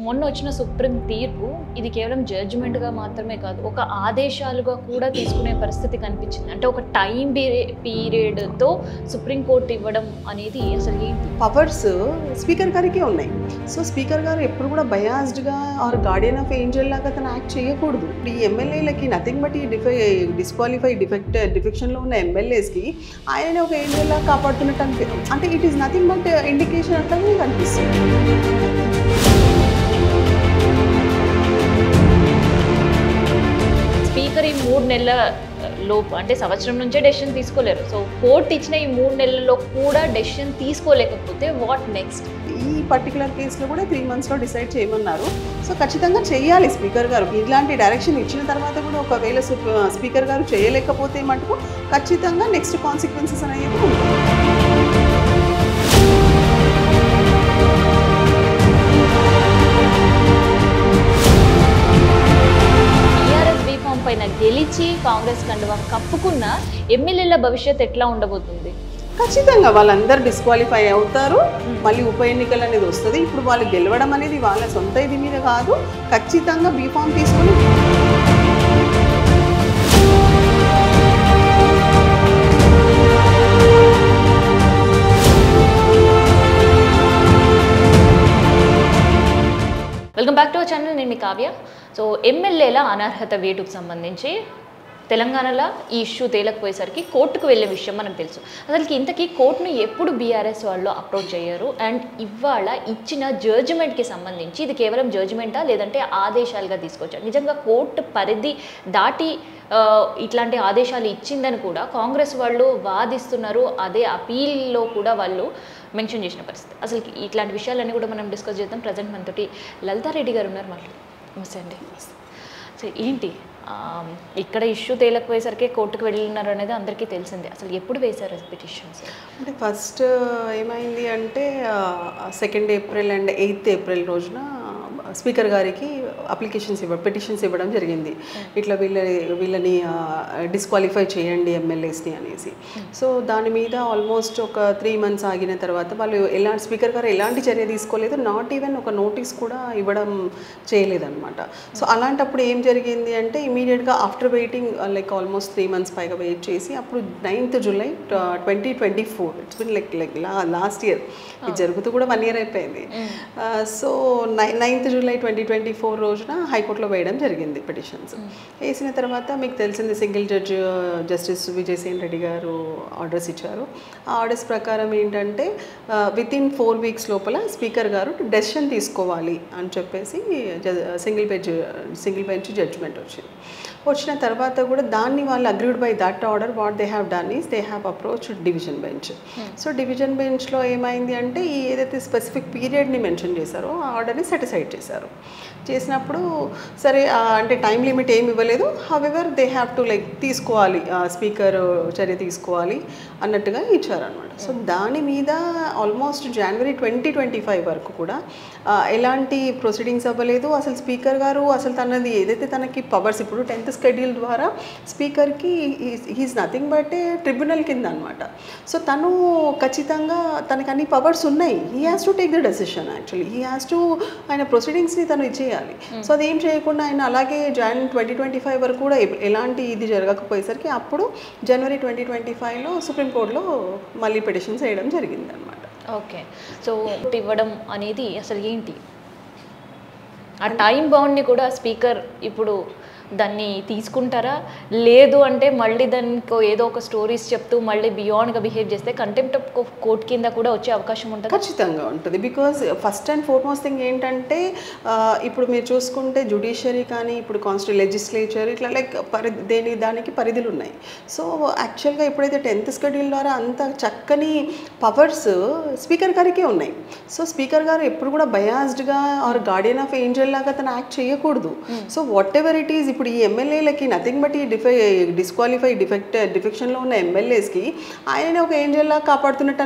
మొన్న వచ్చిన సుప్రీం తీర్పు ఇది కేవలం జడ్జిమెంట్గా మాత్రమే కాదు, ఒక ఆదేశాలుగా కూడా తీసుకునే పరిస్థితి కనిపించింది. అంటే ఒక టైం పీరియడ్తో సుప్రీంకోర్టు ఇవ్వడం అనేది అసలు ఏంటి? పవర్స్ స్పీకర్ గారికి ఉన్నాయి. సో స్పీకర్ గారు ఎప్పుడు కూడా బయాస్డ్గా ఆర్ గార్డియన్ ఆఫ్ ఏంజల్ లాగా తను యాక్ట్ చేయకూడదు. ఈ ఎమ్మెల్యేలకి నథింగ్ బట్ ఈ డిస్క్వాలిఫై డిఫెక్షన్లో ఉన్న ఎమ్మెల్యేస్కి ఆయననే ఒక ఏంజల్ లాగా కాపాడుతున్నట్టు అంటే it is nothing but indication అట్లా కనిపిస్తుంది. స్పీకర్ ఈ 3 నెలల లోపు అంటే సంవత్సరం నుంచే డెసిషన్ తీసుకోలేరు. సో కోర్టు ఇచ్చిన ఈ 3 నెలల్లో కూడా డెసిషన్ తీసుకోలేకపోతే వాట్ నెక్స్ట్? ఈ పర్టికులర్ కేసులో కూడా 3 monthsలో డిసైడ్ చేయమన్నారు. సో ఖచ్చితంగా చేయాలి స్పీకర్ గారు. ఇలాంటి డైరెక్షన్ ఇచ్చిన తర్వాత కూడా ఒకవేళ స్పీకర్ గారు చేయలేకపోతే మటుకు ఖచ్చితంగా నెక్స్ట్ కాన్సిక్వెన్సెస్ అనేవి ఉంటాయి. పైన గెలిచి కాంగ్రెస్ కండువా కప్పుకున్న ఎమ్మెల్యేల భవిష్యత్ ఎట్లా ఉండబోతుంది? ఖచ్చితంగా వాళ్ళందరూ డిస్క్వాలిఫై అవుతారు. మళ్ళీ ఉప ఎన్నికలు అనేది వస్తుంది. ఇప్పుడు వాళ్ళు గెలవడం అనేది వాళ్ళ సొంత ఇది మీద కాదు, ఖచ్చితంగా బీఫామ్ తీసుకొని welcome back to our channel. నేను మీ కావ్య. సో ఎమ్మెల్యేల అనర్హత వేటుకు సంబంధించి తెలంగాణలో ఈ ఇష్యూ తేలకపోయేసరికి కోర్టుకు వెళ్ళే విషయం మనకు తెలుసు. అసలుకి ఇంతకీ కోర్టును ఎప్పుడు బీఆర్ఎస్ వాళ్ళు అప్రోచ్ అయ్యారు అండ్ ఇవాళ ఇచ్చిన జడ్జిమెంట్కి సంబంధించి ఇది కేవలం జడ్జిమెంటా లేదంటే ఆదేశాలుగా తీసుకొచ్చారు? నిజంగా కోర్టు పరిధి దాటి ఇట్లాంటి ఆదేశాలు ఇచ్చిందని కూడా కాంగ్రెస్ వాళ్ళు వాదిస్తున్నారు. అదే అపీల్లో కూడా వాళ్ళు మెన్షన్ చేసిన పరిస్థితి. అసలు ఇట్లాంటి విషయాలన్నీ కూడా మనం డిస్కస్ చేద్దాం. ప్రజెంట్ మనతోటి లలితారెడ్డి గారు ఉన్నారు. మళ్ళీ నమస్తే అండి. సో ఏంటి ఇక్కడ ఇష్యూ తేలకపోయేసరికి కోర్టుకు వెళ్ళినారు అనేది అందరికీ తెలిసిందే. అసలు ఎప్పుడు వేశారు పిటిషన్స్? అంటే ఫస్ట్ ఏమైంది అంటే 2nd April and 8th April రోజున స్పీకర్ గారికి పిటిషన్స్ ఇవ్వడం జరిగింది. ఇట్లా వీళ్ళని డిస్క్వాలిఫై చేయండి ఎమ్మెల్యేస్ని అనేసి. సో దాని మీద ఆల్మోస్ట్ ఒక 3 months ఆగిన తర్వాత వాళ్ళు స్పీకర్ గారు ఎలాంటి చర్య తీసుకోలేదు. నాట్ ఈవెన్ ఒక నోటీస్ కూడా ఇవ్వడం చేయలేదన్నమాట. సో అలాంటప్పుడు ఏం జరిగింది అంటే ఇమీడియట్గా after waiting like almost 3 months పైగా వెయిట్ చేసి అప్పుడు 9th July 2024 it's been like last year. ఇది జరుగుతూ కూడా 1 year అయిపోయింది. సో 9th July 2024 రోజున హైకోర్టులో వేయడం జరిగింది పిటిషన్స్. వేసిన తర్వాత మీకు తెలిసింది single judge justice Vijay Sen Reddy గారు ఆర్డర్స్ ఇచ్చారు. ఆ ఆర్డర్స్ ప్రకారం ఏంటంటే వితిన్ 4 weeks లోపల స్పీకర్ గారు డెసిషన్ తీసుకోవాలి అని చెప్పేసి సింగిల్ బెంచ్ జడ్జ్మెంట్ వచ్చిన తర్వాత కూడా దాన్ని వాళ్ళు agreed by that order what they have done is they have approach division bench. So division బెంచ్లో ఏమైంది అంటే ఈ ఏదైతే స్పెసిఫిక్ పీరియడ్ని మెన్షన్ చేశారో ఆ ఆర్డర్ని సెటిసైడ్ చేసినప్పుడు సరే అంటే టైం లిమిట్ ఏమి ఇవ్వలేదు. However they have to like తీసుకోవాలి స్పీకర్ చర్య తీసుకోవాలి అన్నట్టుగా ఇచ్చారనమాట. సో దాని మీద ఆల్మోస్ట్ January 2025 వరకు కూడా ఎలాంటి ప్రొసీడింగ్స్ అవ్వలేదు. అసలు స్పీకర్ గారు అసలు తనది ఏదైతే తనకి పవర్స్ ఇప్పుడు 10th schedule ద్వారా స్పీకర్కి he is nothing but a tribunal కింద అనమాట. సో తను ఖచ్చితంగా తనకి అన్ని పవర్స్ ఉన్నాయి. He has to take the decision. Actually he has to ఆయన ప్రొసీడింగ్స్ని తను ఇచ్చేయాలి. సో అదేం చేయకుండా ఆయన అలాగే Jan 2025 వరకు కూడా ఎలాంటి ఇది జరగకపోయేసరికి అప్పుడు January 2025లో సుప్రీంకోర్టులో మళ్ళీ పిటిషన్స్ వేయడం జరిగింది అనమాట. ఓకే. సో ఇవ్వడం అనేది అసలు ఏంటి? ఆ టైం బౌండ్ని కూడా స్పీకర్ ఇప్పుడు దాన్ని తీసుకుంటారా? లేదు అంటే మళ్ళీ దానికి ఏదో ఒక స్టోరీస్ చెప్తూ మళ్ళీ బియాండ్గా బిహేవ్ చేస్తే కంటెంప్ట్ ఆఫ్ కోర్ట్ కింద కూడా వచ్చే అవకాశం ఉంటుంది? ఖచ్చితంగా ఉంటుంది. Because first and foremost thing ఏంటంటే ఇప్పుడు మీరు చూసుకుంటే జ్యుడిషియరీ కానీ ఇప్పుడు లెజిస్లేచర్ ఇట్లా లైక్ దానికి పరిధులు ఉన్నాయి. సో యాక్చువల్గా ఎప్పుడైతే 10th schedule ద్వారా అంత చక్కని పవర్స్ స్పీకర్ గారికే ఉన్నాయి. సో స్పీకర్ గారు ఎప్పుడు కూడా బయాస్డ్గా ఆర్ గార్డియన్ ఆఫ్ ఏంజల్ లాగా తను యాక్ట్ చేయకూడదు. So what ever it is ఇప్పుడు ఇప్పుడు ఈ ఎమ్మెల్యేలకి నథింగ్ బట్ ఈ డిఫెక్షన్లో ఉన్న ఎమ్మెల్యేస్కి ఆయననే ఒక ఏంజల్లా కాపాడుతున్నట్టు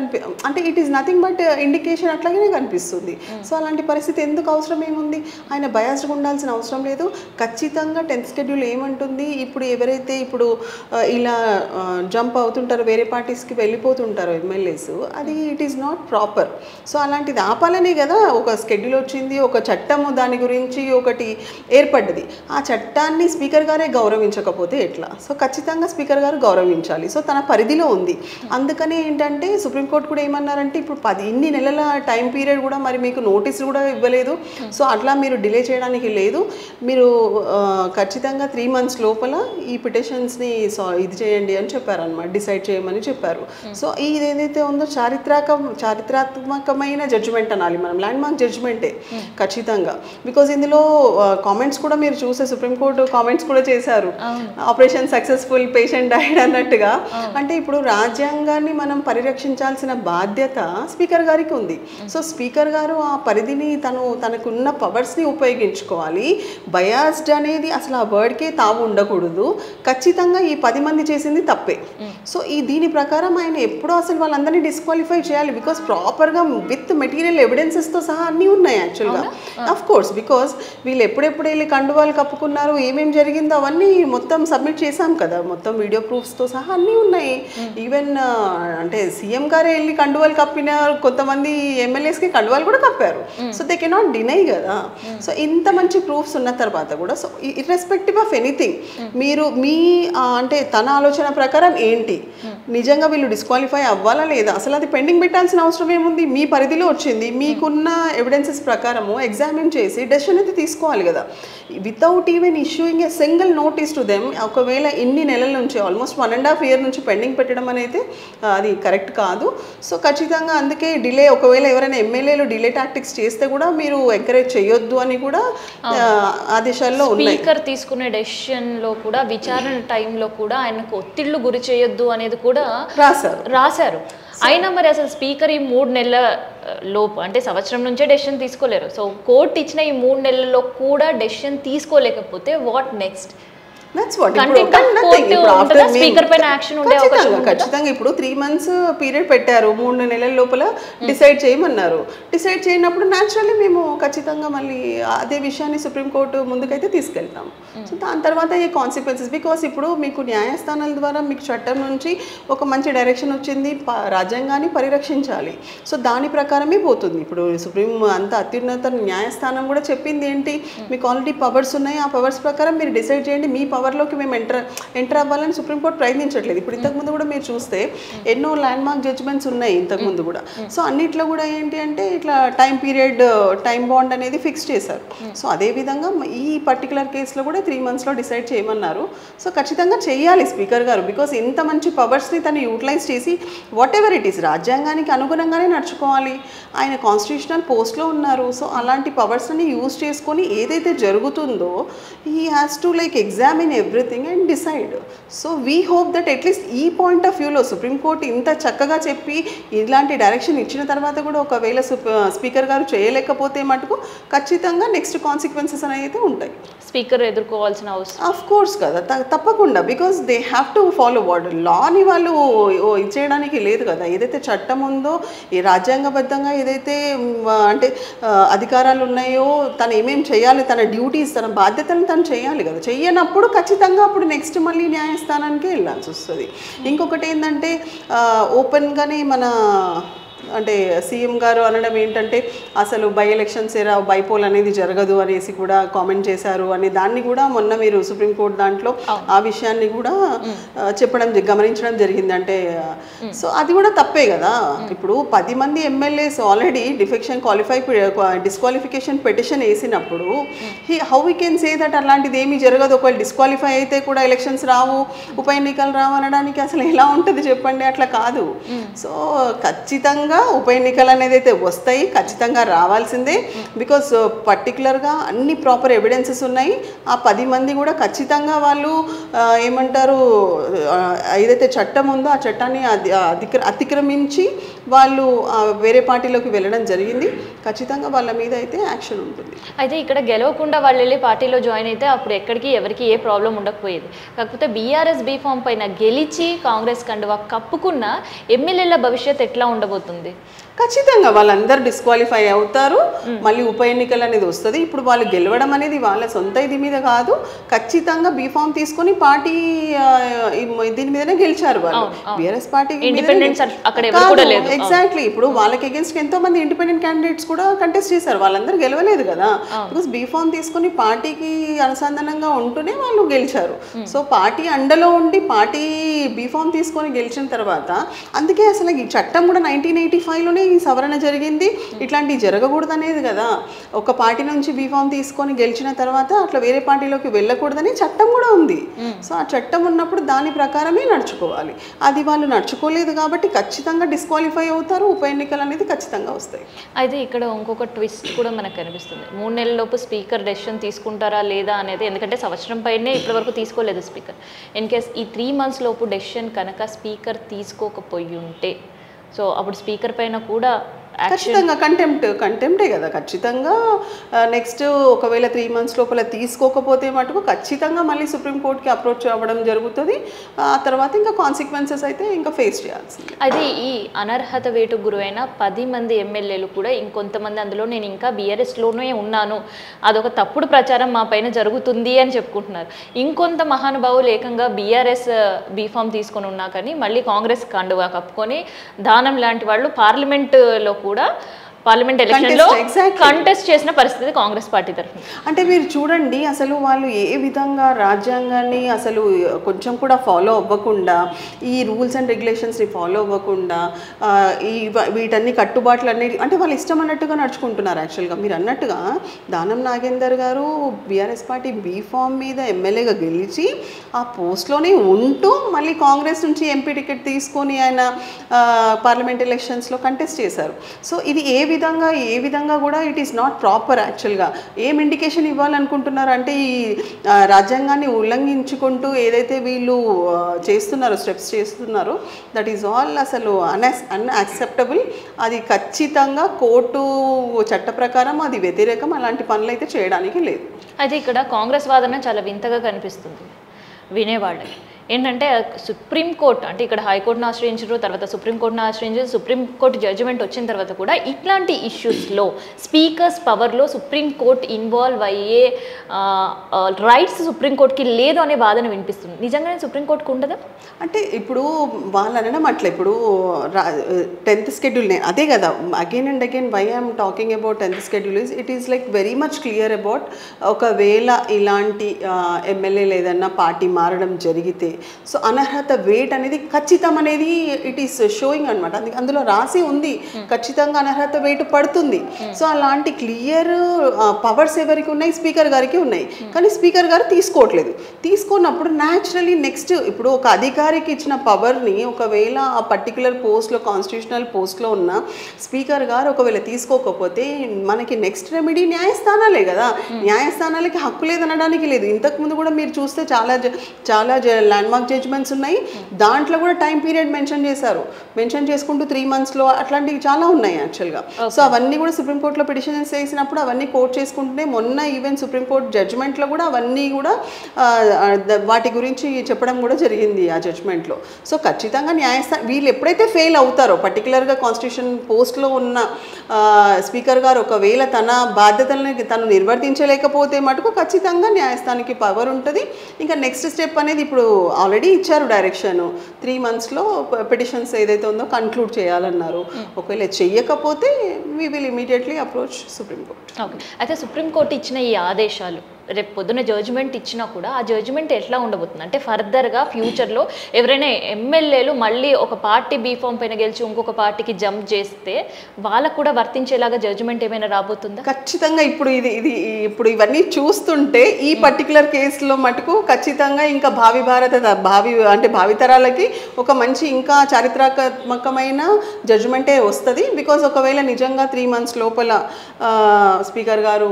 అంటే it is nothing but indication అట్లాగే కనిపిస్తుంది. సో అలాంటి పరిస్థితి ఎందుకు అవసరం ఏముంది? ఆయన బయాస్డ్గా ఉండాల్సిన అవసరం లేదు. ఖచ్చితంగా 10th షెడ్యూల్ ఏమంటుంది, ఇప్పుడు ఎవరైతే ఇప్పుడు ఇలా జంప్ అవుతుంటారో వేరే పార్టీస్కి వెళ్ళిపోతుంటారో ఎమ్మెల్యేస్, అది it is not proper. So అలాంటిది ఆపాలనే కదా ఒక షెడ్యూల్ వచ్చింది, ఒక చట్టము దాని గురించి ఒకటి ఏర్పడ్డది. ఆ చట్టాన్ని స్పీకర్ గారే గౌరవించకపోతే ఎట్లా? సో ఖచ్చితంగా స్పీకర్ గారు గౌరవించాలి. సో తన పరిధిలో ఉంది. అందుకనే ఏంటంటే సుప్రీంకోర్టు కూడా ఏమన్నారంటే ఇప్పుడు ఇన్ని నెలల టైం పీరియడ్ కూడా మరి మీకు నోటీస్ కూడా ఇవ్వలేదు. సో అట్లా మీరు డిలే చేయడానికి లేదు. మీరు ఖచ్చితంగా 3 months లోపల ఈ పిటిషన్స్ని ఇది చేయండి అని చెప్పారనమాట, డిసైడ్ చేయమని చెప్పారు. సో ఇది ఏదైతే ఉందో చారిత్రాత్మకమైన జడ్జిమెంట్ అనాలి మనం, ల్యాండ్ మార్క్ జడ్జిమెంటే ఖచ్చితంగా. బికాజ్ ఇందులో కామెంట్స్ కూడా మీరు చూసే సుప్రీంకోర్టు కామెంట్స్ కూడా చేశారు, ఆపరేషన్ సక్సెస్ఫుల్ పేషెంట్ డైడ్ అన్నట్టుగా. అంటే ఇప్పుడు రాజ్యాంగాన్ని మనం పరిరక్షించాల్సిన బాధ్యత స్పీకర్ గారికి ఉంది. సో స్పీకర్ గారు ఆ పరిధిని తనకున్న పవర్స్ని ఉపయోగించుకోవాలి. బయాస్డ్ అనేది అసలు ఆ వర్డ్కే తావు ఉండకూడదు. ఖచ్చితంగా ఈ 10 మంది చేసింది తప్పే. సో దీని ప్రకారం ఆయన ఎప్పుడో అసలు వాళ్ళందరినీ డిస్క్వాలిఫై చేయాలి. బికాస్ ప్రాపర్గా విత్ మెటీరియల్ ఎవిడెన్సెస్తో సహా అన్నీ ఉన్నాయి యాక్చువల్గా. అఫ్ కోర్స్ బికాస్ వీళ్ళు ఎప్పుడెప్పుడు వెళ్ళి కండువాలు కప్పుకున్నారు, ఏమేమి జరిగిందో అవన్నీ మొత్తం సబ్మిట్ చేశాం కదా, మొత్తం వీడియో ప్రూఫ్స్తో సహా అన్నీ ఉన్నాయి. ఈవెన్ అంటే సీఎం గారే వెళ్ళి కండువాలు కప్పిన కొంతమంది ఎమ్మెల్యేస్కి కండువాలు కూడా కప్పారు. సో దే కెనాట్ డినై కదా. సో ఇంత మంచి ప్రూఫ్స్ ఉన్న తర్వాత కూడా సో ఇర్రెస్పెక్టివ్ ఆఫ్ ఎనీథింగ్ మీరు అంటే తన ఆలోచన ప్రకారం ఏంటి, నిజంగా వీళ్ళు డిస్క్వాలిఫై అవ్వాలా లేదా, అసలు అది పెండింగ్ పెట్టాల్సిన అవసరం ఏముంది? మీ పరిధిలో వచ్చింది, మీకున్న ఎవిడెన్సెస్ ప్రకారము ఎగ్జామిన్ చేసి డెసిషన్ అయితే తీసుకోవాలి కదా. Without even issuing a single notice to them, ఒకవేళ ఇన్ని నెలల నుంచి ఆల్మోస్ట్ 1.5 year నుంచి పెండింగ్ పెట్టడం అనేది అది కరెక్ట్ కాదు. సో ఖచ్చితంగా అందుకే డిలే, ఒకవేళ ఎవరైనా ఎమ్మెల్యేలు డిలే టాక్టిక్స్ చేస్తే కూడా మీరు ఎంకరేజ్ చేయొద్దు అని కూడా ఆదేశాల్లో ఉన్నాయి. స్పీకర్ తీసుకునే డెసిషన్లో కూడా విచారణ టైంలో కూడా ఆయనకు ఒత్తిళ్లు గురి చేయొద్దు అనేది కూడా రాశారు. అయినా మరి అసలు స్పీకర్ ఈ 3 నెలల లోపు అంటే సంవత్సరం నుంచే డెసిషన్ తీసుకోలేరు. సో కోర్టు ఇచ్చిన ఈ 3 నెలల్లో కూడా డెసిషన్ తీసుకోలేకపోతే వాట్ నెక్స్ట్? ఖచ్చితంగా ఇప్పుడు 3 months పీరియడ్ పెట్టారు, 3 నెలల లోపల డిసైడ్ చేయమన్నారు. డిసైడ్ చేయనప్పుడు న్యాచురల్లీ మేము ఖచ్చితంగా మళ్ళీ అదే విషయాన్ని సుప్రీంకోర్టు ముందుకైతే తీసుకెళ్తాం. సో దాని తర్వాత ఈ కాన్సిక్వెన్సెస్, బికాస్ ఇప్పుడు మీకు న్యాయస్థానాల ద్వారా మీకు చట్టం నుంచి ఒక మంచి డైరెక్షన్ వచ్చింది, రాజ్యాంగాన్ని పరిరక్షించాలి. సో దాని ప్రకారమే పోతుంది. ఇప్పుడు సుప్రీం అంత అత్యున్నత న్యాయస్థానం కూడా చెప్పింది ఏంటి, మీకు ఆల్రెడీ పవర్స్ ఉన్నాయి, ఆ పవర్స్ ప్రకారం మీరు డిసైడ్ చేయండి, మీ పవర్లోకి మేము ఎంటర్ అవ్వాలని సుప్రీంకోర్టు ప్రయత్నించట్లేదు. ఇప్పుడు ఇంతకుముందు కూడా మీరు చూస్తే ఎన్నో ల్యాండ్ మార్క్ జడ్జ్మెంట్స్ ఉన్నాయి ఇంతకుముందు కూడా. సో అన్నిట్లో కూడా ఏంటి అంటే ఇట్లా టైం బాండ్ అనేది ఫిక్స్ చేశారు. సో అదేవిధంగా ఈ పర్టికులర్ కేసులో కూడా 3 monthsలో డిసైడ్ చేయమన్నారు. సో ఖచ్చితంగా చేయాలి స్పీకర్ గారు, బికాస్ ఇంత మంచి పవర్స్ని తను యూటిలైజ్ చేసి వాట్ ఎవర్ ఇట్ ఈస్ రాజ్యాంగానికి అనుగుణంగానే నడుచుకోవాలి. ఆయన కాన్స్టిట్యూషనల్ పోస్ట్లో ఉన్నారు. సో అలాంటి పవర్స్ని యూజ్ చేసుకొని ఏదైతే జరుగుతుందో he has to like examine everything and decide. So we hope that at least ఈ పాయింట్ ఆఫ్ వ్యూలో సుప్రీంకోర్టు ఇంత చక్కగా చెప్పి ఇలాంటి డైరెక్షన్ ఇచ్చిన తర్వాత కూడా ఒకవేళ స్పీకర్ గారు చేయలేకపోతే మటుకు ఖచ్చితంగా నెక్స్ట్ కాన్సిక్వెన్సెస్ అనేవి ఉంటాయి, స్పీకర్ ఎదుర్కోవాల్సిన అవసరం. ఆఫ్ కోర్స్ కదా, తప్పకుండా. Because they have to follow what లాని వాళ్ళు ఇచ్చేయడానికి లేదు కదా. ఏదైతే చట్టం ఉందో ఈ రాజ్యాంగబద్ధంగా ఏదైతే అంటే అధికారాలు ఉన్నాయో తను ఏమేమి చేయాలి, తన డ్యూటీస్ తన బాధ్యతలను తను చేయాలి కదా. చెయ్యనప్పుడు ఖచ్చితంగా అప్పుడు నెక్స్ట్ మళ్ళీ న్యాయస్థానానికి వెళ్ళాల్సి వస్తుంది. ఇంకొకటి ఏంటంటే ఓపెన్గానే మన అంటే సీఎం గారు అనడం ఏంటంటే అసలు బై ఎలక్షన్స్ బైపోల్ అనేది జరగదు అనేసి కూడా కామెంట్ చేశారు అని దాన్ని కూడా మొన్న మీరు సుప్రీంకోర్టు దాంట్లో ఆ విషయాన్ని కూడా గమనించడం జరిగింది. అంటే సో అది కూడా తప్పే కదా. ఇప్పుడు 10 మంది ఎమ్మెల్యేస్ ఆల్రెడీ డిస్క్వాలిఫికేషన్ పిటిషన్ వేసినప్పుడు how we can say that అలాంటిది ఏమీ జరగదు, ఒకవేళ డిస్క్వాలిఫై అయితే కూడా ఎలక్షన్స్ రావు, ఉప ఎన్నికలు రావు అనడానికి అసలు ఎలా ఉంటుంది చెప్పండి? అట్లా కాదు. సో ఖచ్చితంగా ఖచ్చితంగా ఉప ఎన్నికలు అనేది అయితే వస్తాయి, ఖచ్చితంగా రావాల్సిందే. బికాస్ పర్టికులర్గా అన్ని ప్రాపర్ ఎవిడెన్సెస్ ఉన్నాయి. ఆ 10 మంది కూడా ఖచ్చితంగా వాళ్ళు ఏమంటారు, ఏదైతే చట్టం ఉందో ఆ చట్టాన్ని అతిక్రమించి వాళ్ళు వేరే పార్టీలోకి వెళ్ళడం జరిగింది. ఖచ్చితంగా వాళ్ళ మీద అయితే యాక్షన్ ఉంటుంది. అయితే ఇక్కడ గెలవకుండా వాళ్ళు వెళ్ళి పార్టీలో జాయిన్ అయితే అప్పుడు ఎక్కడికి ఎవరికి ఏ ప్రాబ్లం ఉండకపోయేది. కాకపోతే బీఆర్ఎస్ బీఫామ్ పైన గెలిచి కాంగ్రెస్ కండువా కప్పుకున్న ఎమ్మెల్యేల భవిష్యత్ ఎట్లా ఉండబోతుంది? ఖచ్చితంగా వాళ్ళందరూ డిస్క్వాలిఫై అవుతారు. మళ్ళీ ఉప ఎన్నికలు అనేది వస్తుంది. ఇప్పుడు వాళ్ళు గెలవడం అనేది వాళ్ళ సొంత ఇది మీద కాదు, ఖచ్చితంగా బీఫామ్ తీసుకొని పార్టీ దీని మీదనే గెలిచారు వాళ్ళు. BRS party exactly. ఇప్పుడు వాళ్ళకి అగేన్స్ట్ ఎంతో మంది ఇండిపెండెంట్ క్యాండిడేట్స్ కూడా కంటెస్ట్ చేశారు, వాళ్ళందరూ గెలవలేదు కదా. బికాస్ బీఫామ్ తీసుకొని పార్టీకి అనుసంధానంగా ఉంటూనే వాళ్ళు గెలిచారు. సో పార్టీ అండలో ఉండి పార్టీ బీఫామ్ తీసుకొని గెలిచిన తర్వాత, అందుకే అసలు ఈ చట్టం కూడా 1985లోనే ఈ సవరణ జరిగింది. ఇట్లాంటివి జరగకూడదు అనేది కదా. ఒక పార్టీ నుంచి బీఫామ్ తీసుకొని గెలిచిన తర్వాత అట్లా వేరే పార్టీలోకి వెళ్ళకూడదని చట్టం కూడా ఉంది. సో ఆ చట్టం ఉన్నప్పుడు దాని ప్రకారమే నడుచుకోవాలి. అది వాళ్ళు నడుచుకోలేదు కాబట్టి ఖచ్చితంగా డిస్క్వాలిఫై అవుతారు. ఉప ఎన్నికలు అనేది ఖచ్చితంగా వస్తాయి. అయితే ఇక్కడ ఇంకొక ట్విస్ట్ కూడా మనకు కనిపిస్తుంది. 3 నెలలలోపు స్పీకర్ డెసిషన్ తీసుకుంటారా లేదా అనేది, ఎందుకంటే సంవత్సరం పైనే ఇప్పటివరకు తీసుకోలేదు స్పీకర్. ఇన్ కేస్ ఈ 3 months లోపు డెసిషన్ కనుక స్పీకర్ తీసుకోకపోయి ఉంటే, సో అప్పుడు స్పీకర్ పైన కూడా ఖచ్చితంగా కంటెంప్టే కదా. ఖచ్చితంగా నెక్స్ట్ ఒకవేళ 3 months లోపల తీసుకోకపోతే మటుకు ఖచ్చితంగా మళ్ళీ సుప్రీంకోర్టుకి అప్రోచ్ అవ్వడం జరుగుతుంది. ఆ తర్వాత ఇంకా కాన్సిక్వెన్సెస్ అయితే ఇంకా ఫేస్ చేయాల్సింది. అది ఈ అనర్హత వేటుకు గురైన 10 మంది ఎమ్మెల్యేలు కూడా ఇంకొంతమంది అందులో నేను ఇంకా బీఆర్ఎస్లోనే ఉన్నాను, అదొక తప్పుడు ప్రచారం మా పైన జరుగుతుంది అని చెప్పుకుంటున్నారు. ఇంకొంత మహానుభావులు ఏకంగా బీఆర్ఎస్ బీఫామ్ తీసుకొని ఉన్నా కానీ మళ్ళీ కాంగ్రెస్ కండువా కప్పుకొని దానం లాంటి వాళ్ళు పార్లమెంటులో కూడా పార్లమెంట్ ఎలక్షన్లో కంటెస్ట్ చేసిన పరిస్థితి కాంగ్రెస్ పార్టీ తరఫున. అంటే మీరు చూడండి, అసలు వాళ్ళు ఏ విధంగా రాజ్యాంగాన్ని అసలు కొంచెం కూడా ఫాలో అవ్వకుండా, ఈ రూల్స్ అండ్ రెగ్యులేషన్స్ని ఫాలో అవ్వకుండా, వీటన్ని కట్టుబాట్లు అన్ని అంటే వాళ్ళు ఇష్టం అన్నట్టుగా నడుచుకుంటున్నారు. యాక్చువల్గా మీరు అన్నట్టుగా దానం నాగేందర్ గారు బీఆర్ఎస్ పార్టీ బీఫామ్ మీద ఎమ్మెల్యేగా గెలిచి ఆ పోస్ట్లోనే ఉంటూ మళ్ళీ కాంగ్రెస్ నుంచి ఎంపీ టికెట్ తీసుకొని ఆయన పార్లమెంట్ ఎలక్షన్స్లో కంటెస్ట్ చేశారు. సో ఇది ఏ విధంగా కూడా ఇట్ ఈస్ నాట్ ప్రాపర్. యాక్చువల్గా ఏం ఇండికేషన్ ఇవ్వాలనుకుంటున్నారు అంటే, ఈ రాజ్యాంగాన్ని ఉల్లంఘించుకుంటూ ఏదైతే వీళ్ళు చేస్తున్నారో, స్టెప్స్ చేస్తున్నారో, దట్ ఈస్ ఆల్ అసలు అన్యాక్సెప్టబుల్. అది ఖచ్చితంగా కోర్టు చట్ట ప్రకారం అది వ్యతిరేకం. అలాంటి పనులు అయితే చేయడానికి లేదు. అయితే ఇక్కడ కాంగ్రెస్ వాదన చాలా వింతగా కనిపిస్తుంది వినేవాళ్ళకి. ఏంటంటే సుప్రీంకోర్టు అంటే ఇక్కడ హైకోర్టును ఆశ్రయించారు, తర్వాత సుప్రీంకోర్టును ఆశ్రయించారు. సుప్రీంకోర్టు జడ్జిమెంట్ వచ్చిన తర్వాత కూడా ఇట్లాంటి ఇష్యూస్లో స్పీకర్స్ పవర్లో సుప్రీంకోర్టు ఇన్వాల్వ్ అయ్యే రైట్స్ సుప్రీంకోర్టుకి లేదు అనే వాదన వినిపిస్తుంది. నిజంగానే సుప్రీంకోర్టుకు ఉండదా? అంటే ఇప్పుడు వాళ్ళు అనడం అట్లా, ఇప్పుడు 10th schedule అదే కదా. Again and again why I'm talking about 10th schedule is it is like very much clear about, ఒకవేళ ఇలాంటి ఎమ్మెల్యేలు ఏదన్నా పార్టీ మారడం జరిగితే సో అనర్హత వేట్ అనేది ఖచ్చితం అనేది ఇట్ ఈస్ షోయింగ్ అనమాట. అందులో రాసి ఉంది ఖచ్చితంగా అనర్హత వేటు పడుతుంది. సో అలాంటి క్లియర్ పవర్స్ ఎవరికి ఉన్నాయి? స్పీకర్ గారికి ఉన్నాయి. కానీ స్పీకర్ గారు తీసుకోవట్లేదు. తీసుకున్నప్పుడు న్యాచురలీ నెక్స్ట్ ఇప్పుడు ఒక అధికారికి ఇచ్చిన పవర్ని ఒకవేళ ఆ పర్టికులర్ పోస్ట్లో, కాన్స్టిట్యూషనల్ పోస్ట్లో ఉన్న స్పీకర్ గారు ఒకవేళ తీసుకోకపోతే మనకి నెక్స్ట్ రెమెడీ న్యాయస్థానాలే కదా. న్యాయస్థానాలకి హక్కు లేదనడానికి లేదు. ఇంతకుముందు కూడా మీరు చూస్తే చాలా ల్యాండ్మార్క్ జడ్జ్మెంట్స్ ఉన్నాయి. దాంట్లో కూడా టైం పీరియడ్ మెన్షన్ చేశారు. మెన్షన్ చేసుకుంటూ 3 monthsలో అట్లాంటివి చాలా ఉన్నాయి యాక్చువల్గా. సో అవన్నీ కూడా సుప్రీంకోర్టులో పిటిషన్స్ చేసినప్పుడు అవన్నీ కోర్ట్ చేసుకుంటూనే మొన్న ఈవెన్ సుప్రీంకోర్టు జడ్జ్మెంట్లో కూడా అవన్నీ కూడా వాటి గురించి చెప్పడం కూడా జరిగింది ఆ జడ్జ్మెంట్లో. సో ఖచ్చితంగా న్యాయస్థానం వీళ్ళు ఎప్పుడైతే ఫెయిల్ అవుతారో, పర్టికులర్గా కాన్స్టిట్యూషన్ పోస్ట్లో ఉన్న స్పీకర్ గారు ఒకవేళ తన బాధ్యతలను తను నిర్వర్తించలేకపోతే మటుకు ఖచ్చితంగా న్యాయస్థానానికి పవర్ ఉంటుంది. ఇంకా నెక్స్ట్ స్టెప్ అనేది ఇప్పుడు ఆల్రెడీ ఇచ్చారు డైరెక్షన్, 3 monthsలో పిటిషన్స్ ఏదైతే ఉందో కన్క్లూడ్ చేయాలన్నారు. ఒకవేళ చెయ్యకపోతే we will immediately approach supreme court. Okay. అయితే సుప్రీంకోర్టు ఇచ్చిన ఈ ఆదేశాలు రేపు పొద్దున జడ్జిమెంట్ ఇచ్చినా కూడా ఆ జడ్జిమెంట్ ఎట్లా ఉండబోతుంది అంటే ఫర్దర్గా ఫ్యూచర్లో ఎవరైనా ఎమ్మెల్యేలు మళ్ళీ ఒక పార్టీ బీఫామ్ పైన గెలిచి ఇంకొక పార్టీకి జంప్ చేస్తే వాళ్ళకు కూడా వర్తించేలాగా జడ్జిమెంట్ ఏమైనా రాబోతుందా? ఖచ్చితంగా ఇప్పుడు ఇప్పుడు ఇవన్నీ చూస్తుంటే ఈ పర్టికులర్ కేసులో మటుకు ఖచ్చితంగా ఇంకా భావితరాలకి ఒక మంచి ఇంకా చారిత్రాత్మకమైన జడ్జిమెంటే వస్తుంది. బికాజ్ ఒకవేళ నిజంగా 3 months లోపల స్పీకర్ గారు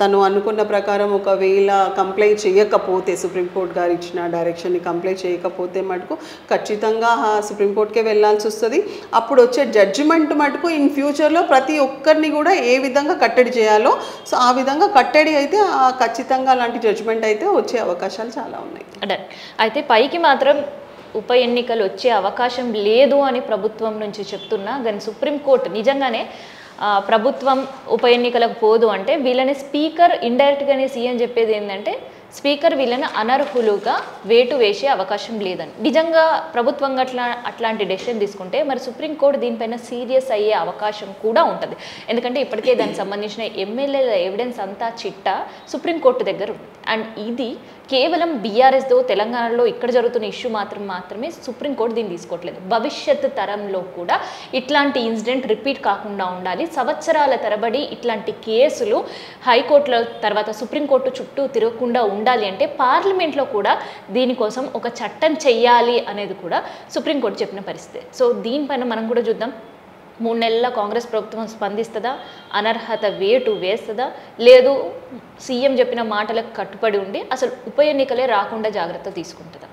తను అనుకున్న ప్రకారం ఒకవేళ కంప్లై చేయకపోతే, సుప్రీంకోర్టు గారు ఇచ్చిన డైరెక్షన్ని కంప్లై చేయకపోతే మటుకు ఖచ్చితంగా సుప్రీంకోర్టుకే వెళ్ళాల్సి వస్తుంది. అప్పుడు వచ్చే జడ్జిమెంట్ మటుకు ఇన్ ఫ్యూచర్లో ప్రతి ఒక్కరిని కూడా ఏ విధంగా కట్టడి చేయాలో సో ఆ విధంగా కట్టడి అయితే ఖచ్చితంగా అలాంటి జడ్జిమెంట్ అయితే వచ్చే అవకాశాలు చాలా ఉన్నాయి. అయితే పైకి మాత్రం ఉప ఎన్నికలు వచ్చే అవకాశం లేదు అని ప్రభుత్వం నుంచి చెప్తున్నా కానీ సుప్రీంకోర్టు నిజంగానే ప్రభుత్వం ఉప ఎన్నికలకు పోదు అంటే వీళ్ళని స్పీకర్ ఇండైరెక్ట్గానే సీఎం చెప్పేది ఏంటంటే స్పీకర్ వీళ్ళని అనర్హులుగా వేటు వేసే అవకాశం లేదని. నిజంగా ప్రభుత్వం అట్లాంటి డెసిషన్ తీసుకుంటే మరి సుప్రీంకోర్టు దీనిపైన సీరియస్ అయ్యే అవకాశం కూడా ఉంటుంది. ఎందుకంటే ఇప్పటికే దానికి సంబంధించిన ఎమ్మెల్యేల ఎవిడెన్స్ అంతా చిట్టా సుప్రీంకోర్టు దగ్గర ఉంది. అండ్ ఇది కేవలం బీఆర్ఎస్తో తెలంగాణలో ఇక్కడ జరుగుతున్న ఇష్యూ మాత్రమే సుప్రీంకోర్టు దీన్ని తీసుకోవట్లేదు. భవిష్యత్తు తరంలో కూడా ఇట్లాంటి ఇన్సిడెంట్ రిపీట్ కాకుండా ఉండాలి. సంవత్సరాల తరబడి ఇట్లాంటి కేసులు హైకోర్టుల తర్వాత సుప్రీంకోర్టు చుట్టూ తిరగకుండా ఉండాలి అంటే పార్లమెంట్లో కూడా దీనికోసం ఒక చట్టం చెయ్యాలి అనేది కూడా సుప్రీంకోర్టు చెప్పిన పరిస్థితి. సో దీనిపైన మనం కూడా చూద్దాం. 3 నెలల కాంగ్రెస్ ప్రభుత్వం స్పందిస్తుందా, అనర్హత వేటు వేస్తుందా, లేదు సీఎం చెప్పిన మాటలకు కట్టుబడి ఉండి అసలు ఉప ఎన్నికలే రాకుండా జాగ్రత్త తీసుకుంటుందా?